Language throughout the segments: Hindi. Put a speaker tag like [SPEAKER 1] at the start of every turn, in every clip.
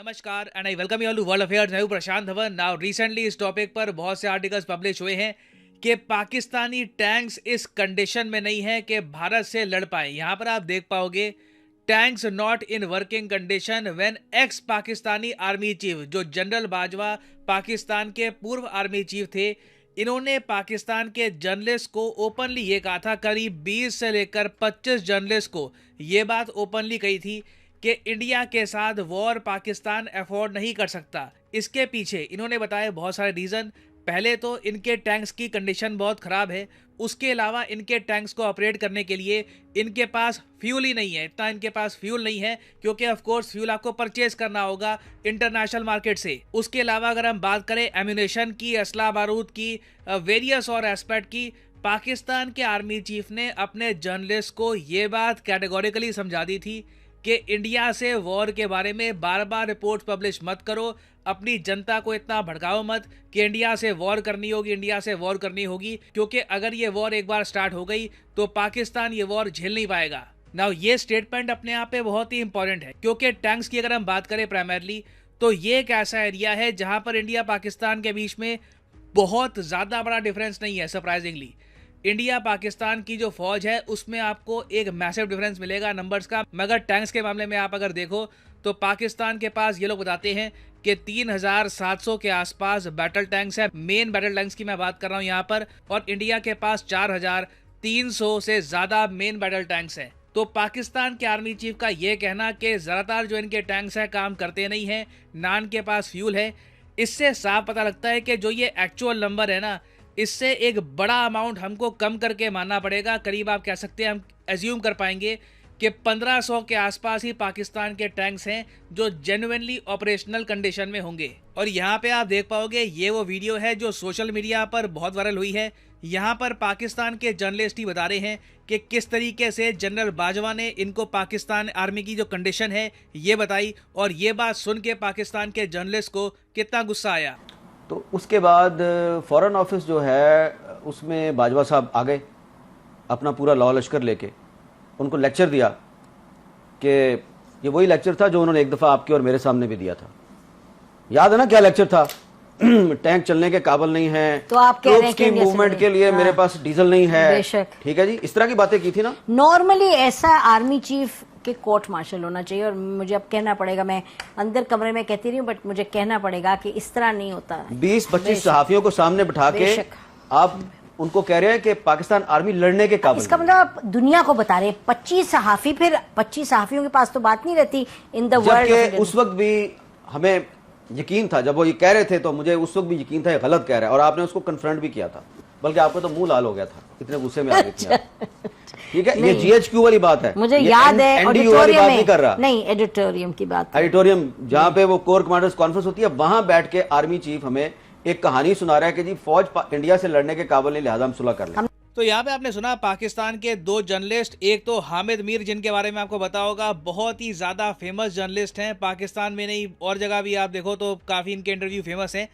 [SPEAKER 1] नमस्कार and I welcome you all to world affairs. मैं हूं प्रशांत धवन। नाउ रिसेंटली इस टॉपिक पर बहुत से आर्टिकल्स पब्लिश हुए हैं कि पाकिस्तानी टैंक्स इस कंडीशन में नहीं है कि भारत से लड़ पाए। यहां पर आप देख पाओगे tanks not in working condition when x Pakistani army chief, जो जनरल बाजवा पाकिस्तान के पूर्व आर्मी चीफ थे, इन्होंने पाकिस्तान के जर्नलिस्ट को ओपनली ये कहा था, करीब 20 से लेकर 25 जर्नलिस्ट को ये बात ओपनली कही थी कि इंडिया के साथ वॉर पाकिस्तान अफोर्ड नहीं कर सकता। इसके पीछे इन्होंने बताया बहुत सारे रीज़न। पहले तो इनके टैंक्स की कंडीशन बहुत ख़राब है, उसके अलावा इनके टैंक्स को ऑपरेट करने के लिए इनके पास फ्यूल ही नहीं है। इतना इनके पास फ्यूल नहीं है क्योंकि ऑफ कोर्स फ्यूल आपको परचेज करना होगा इंटरनेशनल मार्केट से। उसके अलावा अगर हम बात करें एम्यूनेशन की, असला बारूद की, वेरियस और एस्पेक्ट की, पाकिस्तान के आर्मी चीफ ने अपने जर्नलिस्ट को ये बात कैटेगोरिकली समझा दी थी कि इंडिया से वॉर के बारे में बार बार रिपोर्ट पब्लिश मत करो, अपनी जनता को इतना भड़काओ मत कि इंडिया से वॉर करनी होगी, इंडिया से वॉर करनी होगी, क्योंकि अगर ये वॉर एक बार स्टार्ट हो गई तो पाकिस्तान ये वॉर झेल नहीं पाएगा। नाउ ये स्टेटमेंट अपने आप पे बहुत ही इंपॉर्टेंट है क्योंकि टैंक्स की अगर हम बात करें प्राइमरली तो ये एक ऐसा एरिया है जहां पर इंडिया पाकिस्तान के बीच में बहुत ज़्यादा बड़ा डिफरेंस नहीं है। सरप्राइजिंगली इंडिया पाकिस्तान की जो फौज है उसमें आपको एक मैसिव डिफरेंस मिलेगा नंबर्स का, मगर टैंक्स के मामले में आप अगर देखो तो पाकिस्तान के पास ये लोग बताते हैं कि 3700 के आसपास बैटल टैंक्स है। मेन बैटल टैंक्स की मैं बात कर रहा हूँ यहाँ पर, और इंडिया के पास 4300 से ज़्यादा मेन बैटल टैंक्स हैं। तो पाकिस्तान के आर्मी चीफ का ये कहना कि ज़्यादातर जो इनके टैंक्स हैं काम करते नहीं हैं, ना इनके पास फ्यूल है, इससे साफ पता लगता है कि जो ये एक्चुअल नंबर है ना, इससे एक बड़ा अमाउंट हमको कम करके मानना पड़ेगा। करीब आप कह सकते हैं, हम एज्यूम कर पाएंगे कि 1500 के आसपास ही पाकिस्तान के टैंक्स हैं जो जेन्युइनली ऑपरेशनल कंडीशन में होंगे। और यहाँ पे आप देख पाओगे ये वो वीडियो है जो सोशल मीडिया पर बहुत वायरल हुई है। यहाँ पर पाकिस्तान के जर्नलिस्ट ही बता रहे हैं कि किस तरीके से जनरल बाजवा ने इनको पाकिस्तान आर्मी की जो कंडीशन है ये बताई, और ये बात सुन के पाकिस्तान के जर्नलिस्ट को कितना गुस्सा आया।
[SPEAKER 2] तो उसके बाद फॉरेन ऑफिस जो है उसमें बाजवा साहब आ गए अपना पूरा लॉ लश्कर लेके, उनको लेक्चर दिया कि ये वही लेक्चर था जो उन्होंने एक दफ़ा आपके और मेरे सामने भी दिया था। याद है ना क्या लेक्चर था? टैंक चलने के काबिल नहीं है,
[SPEAKER 3] तो आप कह रहे हैं कि
[SPEAKER 2] मूवमेंट के लिए मेरे पास डीजल नहीं है। ठीक है जी, इस तरह की बातें की थी ना।
[SPEAKER 3] नॉर्मली ऐसा आर्मी चीफ के कोर्ट मार्शल होना चाहिए, और मुझे अब कहना पड़ेगा, मैं अंदर कमरे में कहती रही हूँ बट मुझे कहना पड़ेगा कि इस तरह नहीं होता।
[SPEAKER 2] 20-25 सहाफियों को सामने बिठा के आप उनको कह रहे हैं कि पाकिस्तान आर्मी लड़ने के काबिल।
[SPEAKER 3] इसका मतलब आप दुनिया को बता रहे हैं 25 सहाफी, फिर 25 सहाफियों के पास तो बात नहीं रहती इन द वर्ल्ड।
[SPEAKER 2] उस वक्त भी हमें यकीन था, जब वो ये कह रहे थे तो मुझे उस वक्त भी यकीन था ये गलत कह रहा है, और आपने उसको कन्फ्रंट भी किया था, बल्कि आपका तो मुंह लाल हो गया था, इतने गुस्से में आ गई थी। ठीक है, ये जीएचक्यू वाली बात है,
[SPEAKER 3] मुझे याद है
[SPEAKER 2] एनडीयू वाली बात नहीं कर रहा,
[SPEAKER 3] नहीं एडिटोरियम की बात,
[SPEAKER 2] एडिटोरियम जहां पे वो कोर कमांडर्स कॉन्फ्रेंस होती है, वहां बैठ के आर्मी चीफ हमें एक कहानी सुना रहा है कि जी फौज इंडिया से लड़ने के काबिल नहीं, लिहाजा हम सुलह कर लें।
[SPEAKER 1] तो यहाँ पे आपने सुना पाकिस्तान के दो जर्नलिस्ट, एक तो हामिद मीर जिनके बारे में आपको पता होगा, बहुत ही ज़्यादा फेमस जर्नलिस्ट हैं, पाकिस्तान में नहीं और जगह भी आप देखो तो काफ़ी इनके इंटरव्यू फेमस हैं।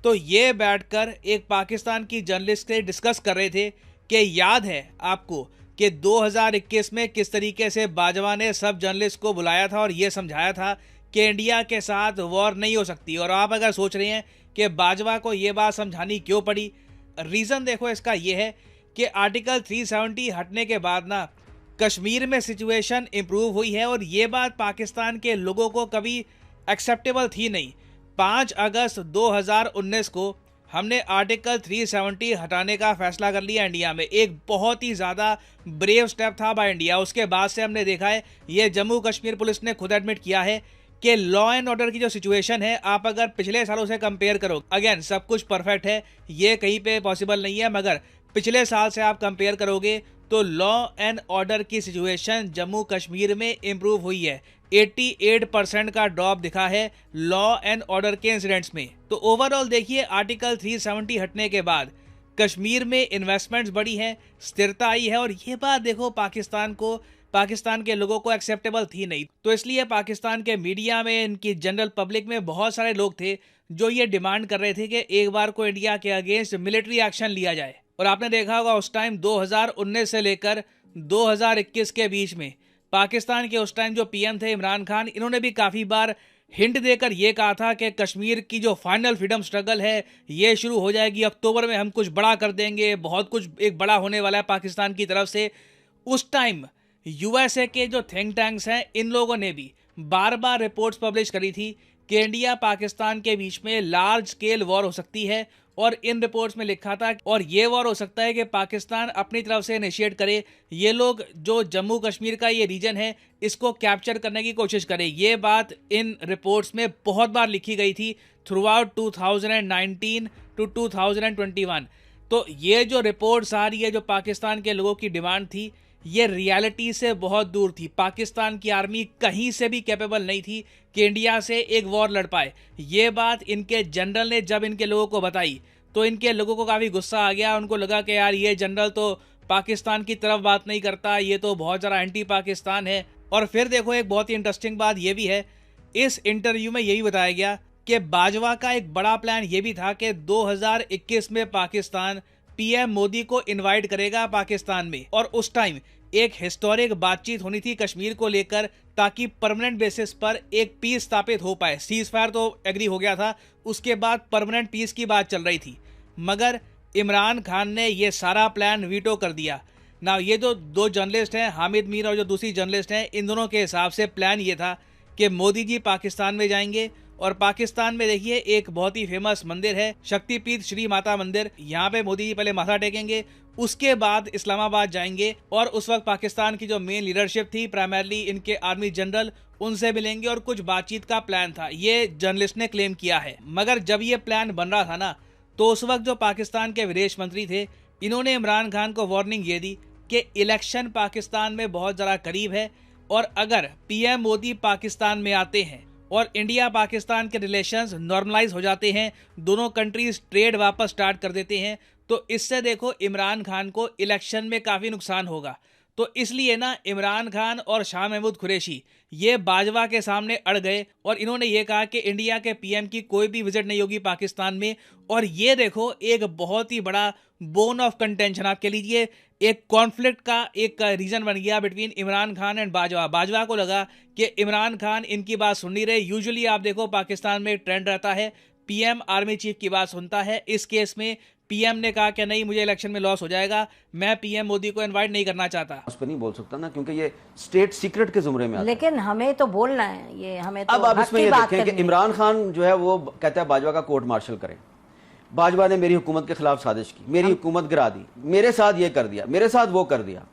[SPEAKER 1] तो ये बैठकर एक पाकिस्तान की जर्नलिस्ट से डिस्कस कर रहे थे कि याद है आपको कि 2021 में किस तरीके से बाजवा ने सब जर्नलिस्ट को बुलाया था और ये समझाया था कि इंडिया के साथ वॉर नहीं हो सकती। और आप अगर सोच रहे हैं कि बाजवा को ये बात समझानी क्यों पड़ी, रीज़न देखो इसका ये है कि आर्टिकल 370 हटने के बाद ना कश्मीर में सिचुएशन इम्प्रूव हुई है, और ये बात पाकिस्तान के लोगों को कभी एक्सेप्टेबल थी नहीं। 5 अगस्त 2019 को हमने आर्टिकल 370 हटाने का फैसला कर लिया इंडिया में। एक बहुत ही ज़्यादा ब्रेव स्टेप था बाय इंडिया। उसके बाद से हमने देखा है, ये जम्मू कश्मीर पुलिस ने खुद एडमिट किया है कि लॉ एंड ऑर्डर की जो सिचुएशन है, आप अगर पिछले सालों से कंपेयर करो, अगेन सब कुछ परफेक्ट है, ये कहीं पे पॉसिबल नहीं है, मगर पिछले साल से आप कंपेयर करोगे तो लॉ एंड ऑर्डर की सिचुएशन जम्मू कश्मीर में इम्प्रूव हुई है। 88% का ड्रॉप दिखा है लॉ एंड ऑर्डर के इंसिडेंट्स में। तो ओवरऑल देखिए, आर्टिकल 370 हटने के बाद कश्मीर में इन्वेस्टमेंट्स बढ़ी हैं, स्थिरता आई है, और ये बात देखो पाकिस्तान के लोगों को एक्सेप्टेबल थी नहीं। तो इसलिए पाकिस्तान के मीडिया में, इनकी जनरल पब्लिक में बहुत सारे लोग थे जो ये डिमांड कर रहे थे कि एक बार को इंडिया के अगेंस्ट मिलिट्री एक्शन लिया जाए। और आपने देखा होगा उस टाइम 2019 से लेकर 2021 के बीच में पाकिस्तान के उस टाइम जो पीएम थे इमरान खान, इन्होंने भी काफ़ी बार हिंट देकर ये कहा था कि कश्मीर की जो फाइनल फ्रीडम स्ट्रगल है ये शुरू हो जाएगी अक्टूबर में, हम कुछ बड़ा कर देंगे, बहुत कुछ एक बड़ा होने वाला है पाकिस्तान की तरफ से। उस टाइम यूएसए के जो थिंक टैंक्स हैं इन लोगों ने भी बार बार रिपोर्ट्स पब्लिश करी थी कि इंडिया पाकिस्तान के बीच में लार्ज स्केल वॉर हो सकती है, और इन रिपोर्ट्स में लिखा था और ये वॉर हो सकता है कि पाकिस्तान अपनी तरफ से इनिशिएट करे, ये लोग जो जम्मू कश्मीर का ये रीजन है इसको कैप्चर करने की कोशिश करे। ये बात इन रिपोर्ट्स में बहुत बार लिखी गई थी थ्रू आउट 2019 टू 2021। तो ये जो रिपोर्ट्स आ रही है, जो पाकिस्तान के लोगों की डिमांड थी, ये रियलिटी से बहुत दूर थी। पाकिस्तान की आर्मी कहीं से भी कैपेबल नहीं थी कि इंडिया से एक वॉर लड़ पाए। ये बात इनके जनरल ने जब इनके लोगों को बताई तो इनके लोगों को काफ़ी गुस्सा आ गया। उनको लगा कि यार ये जनरल तो पाकिस्तान की तरफ बात नहीं करता, ये तो बहुत ज़्यादा एंटी पाकिस्तान है। और फिर देखो एक बहुत ही इंटरेस्टिंग बात ये भी है, इस इंटरव्यू में यही बताया गया कि बाजवा का एक बड़ा प्लान ये भी था कि 2021 में पाकिस्तान पीएम मोदी को इनवाइट करेगा पाकिस्तान में, और उस टाइम एक हिस्टोरिक बातचीत होनी थी कश्मीर को लेकर, ताकि परमानेंट बेसिस पर एक पीस स्थापित हो पाए। सीज फायर तो एग्री हो गया था, उसके बाद परमानेंट पीस की बात चल रही थी, मगर इमरान खान ने ये सारा प्लान वीटो कर दिया ना। ये जो दो जर्नलिस्ट हैं, हामिद मीर और जो दूसरी जर्नलिस्ट हैं, इन दोनों के हिसाब से प्लान ये था कि मोदी जी पाकिस्तान में जाएंगे, और पाकिस्तान में देखिए एक बहुत ही फेमस मंदिर है शक्तिपीठ श्री माता मंदिर, यहाँ पे मोदी जी पहले माथा टेकेंगे, उसके बाद इस्लामाबाद जाएंगे, और उस वक्त पाकिस्तान की जो मेन लीडरशिप थी, प्राइमरली इनके आर्मी जनरल, उनसे मिलेंगे और कुछ बातचीत का प्लान था। ये जर्नलिस्ट ने क्लेम किया है। मगर जब ये प्लान बन रहा था ना, तो उस वक्त जो पाकिस्तान के विदेश मंत्री थे, इन्होंने इमरान खान को वार्निंग ये दी कि इलेक्शन पाकिस्तान में बहुत ज़रा करीब है, और अगर पीएम मोदी पाकिस्तान में आते हैं और इंडिया पाकिस्तान के रिलेशंस नॉर्मलाइज हो जाते हैं, दोनों कंट्रीज ट्रेड वापस स्टार्ट कर देते हैं, तो इससे देखो इमरान खान को इलेक्शन में काफ़ी नुकसान होगा। तो इसलिए ना इमरान खान और शाह महमूद कुरैशी ये बाजवा के सामने अड़ गए, और इन्होंने ये कहा कि इंडिया के पीएम की कोई भी विजिट नहीं होगी पाकिस्तान में। और ये देखो एक बहुत ही बड़ा बोन ऑफ कंटेंशन, आप कह लीजिए एक कॉन्फ्लिक्ट का एक रीजन बन गया बिटवीन इमरान खान एंड बाजवा। बाजवा को लगा कि इमरान खान इनकी बात सुन नहीं रहे। यूजुअली आप देखो पाकिस्तान में एक ट्रेंड रहता है, पीएम आर्मी चीफ की बात सुनता है। इस केस में पीएम ने कहा कि नहीं, मुझे इलेक्शन में लॉस हो जाएगा, मैं पीएम मोदी को इनवाइट नहीं करना चाहता।
[SPEAKER 2] उस पर नहीं बोल सकता ना, क्योंकि ये स्टेट सीक्रेट के जुमरे में आता है।
[SPEAKER 3] लेकिन हमें तो बोलना है, ये हमें तो
[SPEAKER 2] अब आप इसमें ये देखें कि
[SPEAKER 3] करनी
[SPEAKER 2] इमरान खान जो है वो कहता है बाजवा का कोर्ट मार्शल करें। बाजवा ने मेरी हुकूमत के खिलाफ साजिश की, मेरी हुकूमत गिरा दी, मेरे साथ ये कर दिया, मेरे साथ वो कर दिया।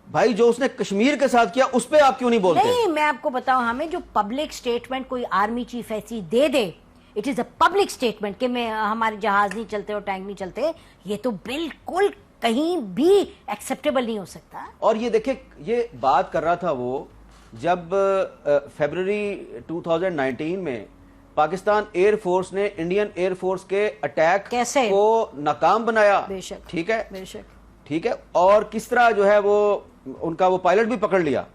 [SPEAKER 2] भाई जो उसने कश्मीर के साथ किया उस पर आप क्यों नहीं बोलते?
[SPEAKER 3] नहीं, मैं आपको बताऊं, हमें जो पब्लिक स्टेटमेंट कोई आर्मी चीफ ऐसी दे, it is a public statement कि मैं हमारे जहाज नहीं चलते और टैंक नहीं चलते, ये तो बिल्कुल कहीं भी एक्सेप्टेबल नहीं हो सकता।
[SPEAKER 2] और ये देखिए, ये बात कर रहा था वो जब फरवरी 2019 में पाकिस्तान एयरफोर्स ने इंडियन एयरफोर्स के अटैक को नाकाम बनाया।
[SPEAKER 3] बेशक,
[SPEAKER 2] ठीक है,
[SPEAKER 3] बेशक,
[SPEAKER 2] ठीक है। और किस तरह जो है वो उनका वो पायलट भी पकड़ लिया,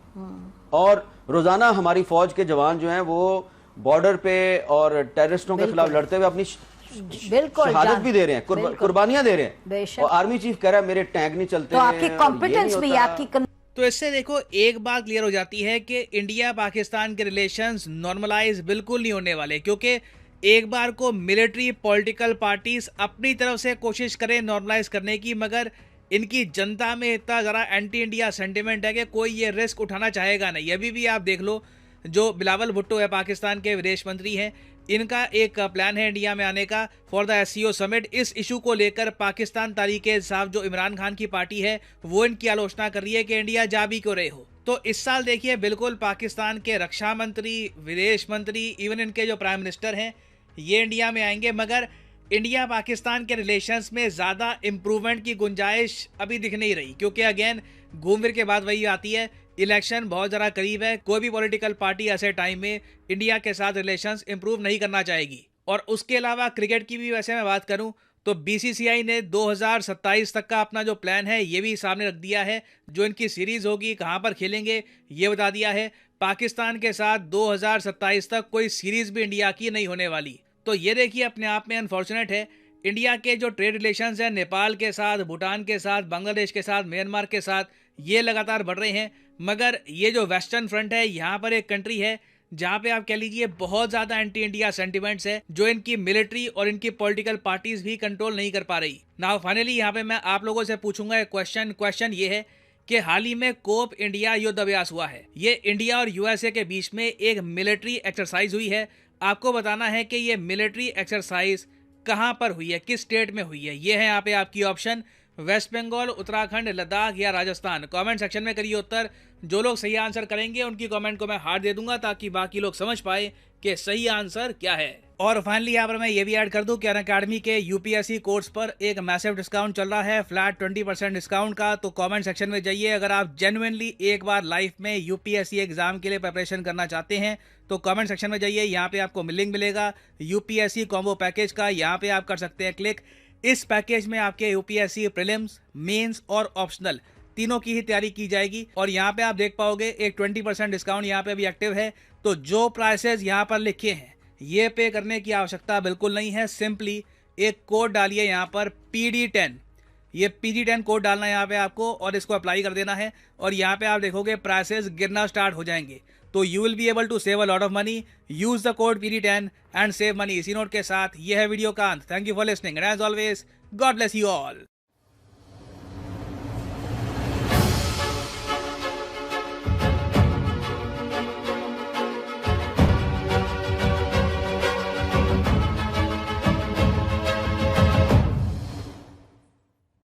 [SPEAKER 2] और रोजाना हमारी फौज के जवान जो हैं वो बॉर्डर पे और टेररिस्टों के खिलाफ लड़ते हुए अपनी शहादत भी दे रहे हैं, कुर्बानियां दे रहे हैं। और आर्मी चीफ कह रहा है मेरे टैंक नहीं चलते,
[SPEAKER 3] तो आपकी कॉम्पिटेंस भी, आपकी
[SPEAKER 1] तो इससे देखो एक बात क्लियर हो जाती है कि इंडिया पाकिस्तान के रिलेशंस नॉर्मलाइज बिल्कुल नहीं होने वाले, क्योंकि एक बार को मिलिट्री पॉलिटिकल पार्टीज अपनी तरफ से कोशिश करें नॉर्मलाइज करने की, मगर इनकी जनता में इतना ज़रा एंटी इंडिया सेंटिमेंट है कि कोई ये रिस्क उठाना चाहेगा नहीं। अभी भी आप देख लो, जो बिलावल भुट्टो है, पाकिस्तान के विदेश मंत्री हैं, इनका एक प्लान है इंडिया में आने का फॉर द एससीओ समिट। इस इशू को लेकर पाकिस्तान तहरीक-ए-इंसाफ जो इमरान खान की पार्टी है वो इनकी आलोचना कर रही है कि इंडिया जा भी क्यों रहे हो। तो इस साल देखिए बिल्कुल पाकिस्तान के रक्षा मंत्री, विदेश मंत्री, इवन इनके जो प्राइम मिनिस्टर हैं ये इंडिया में आएंगे, मगर इंडिया पाकिस्तान के रिलेशंस में ज़्यादा इम्प्रूवमेंट की गुंजाइश अभी दिख नहीं रही, क्योंकि अगेन घूम फिर के बाद वही आती है, इलेक्शन बहुत ज़रा करीब है। कोई भी पॉलिटिकल पार्टी ऐसे टाइम में इंडिया के साथ रिलेशंस इंप्रूव नहीं करना चाहेगी। और उसके अलावा क्रिकेट की भी वैसे मैं बात करूं तो बीसीसीआई ने 2027 तक का अपना जो प्लान है ये भी सामने रख दिया है। जो इनकी सीरीज़ होगी, कहां पर खेलेंगे, ये बता दिया है। पाकिस्तान के साथ 2027 तक कोई सीरीज़ भी इंडिया की नहीं होने वाली। तो ये देखिए अपने आप में अनफॉर्चुनेट है, इंडिया के जो ट्रेड रिलेशंस हैं नेपाल के साथ, भूटान के साथ, बांग्लादेश के साथ, म्यांमार के साथ, ये लगातार बढ़ रहे हैं। मगर ये जो वेस्टर्न फ्रंट है, यहाँ पर एक कंट्री है जहाँ पे आप कह लीजिए बहुत ज्यादा एंटी इंडिया सेंटिमेंट्स है, जो इनकी मिलिट्री और इनकी पॉलिटिकल पार्टीज भी कंट्रोल नहीं कर पा रही। नाउ फाइनली यहाँ पे मैं आप लोगों से पूछूंगा एक क्वेश्चन ये है कि हाल ही में कोप इंडिया युद्ध अभ्यास हुआ है। ये इंडिया और यूएसए के बीच में एक मिलिट्री एक्सरसाइज हुई है। आपको बताना है कि ये मिलिट्री एक्सरसाइज कहां पर हुई है, किस स्टेट में हुई है। ये है यहाँ पे आपकी ऑप्शन, वेस्ट बंगाल, उत्तराखंड, लद्दाख या राजस्थान। कमेंट सेक्शन में करिए उत्तर। जो लोग सही आंसर करेंगे उनकी कमेंट को मैं हार्ट दे दूंगा ताकि बाकी लोग समझ पाए कि सही आंसर क्या है। और फाइनली यहाँ पर मैं ये भी ऐड कर दूं कि अनअकैडमी के यूपीएससी कोर्स पर एक मैसिव डिस्काउंट चल रहा है, फ्लैट 20% डिस्काउंट का। तो कमेंट सेक्शन में जाइए, अगर आप जेन्युइनली एक बार लाइफ में यूपीएससी एग्जाम के लिए प्रिपरेशन करना चाहते हैं तो कमेंट सेक्शन में जाइए, यहाँ पे आपको लिंक मिलेगा यूपीएससी कॉम्बो पैकेज का। यहाँ पे आप कर सकते हैं क्लिक। इस पैकेज में आपके यूपीएससी प्रीलिम्स, मेंस और ऑप्शनल तीनों की ही तैयारी की जाएगी। और यहाँ पे आप देख पाओगे एक 20% डिस्काउंट यहाँ पे अभी एक्टिव है। तो जो प्राइसेस यहाँ पर लिखे हैं ये पे करने की आवश्यकता बिल्कुल नहीं है। सिंपली एक कोड डालिए यहाँ पर PD10, ये PD10 कोड डालना है यहाँ पे आपको और इसको अप्लाई कर देना है। और यहाँ पे आप देखोगे प्राइसेस गिरना स्टार्ट हो जाएंगे। तो you will be able to save a lot of money. Use the code PD10 and save money. इसी नोट के साथ ये है वीडियो का अंत। Thank you for listening and as always God bless you all.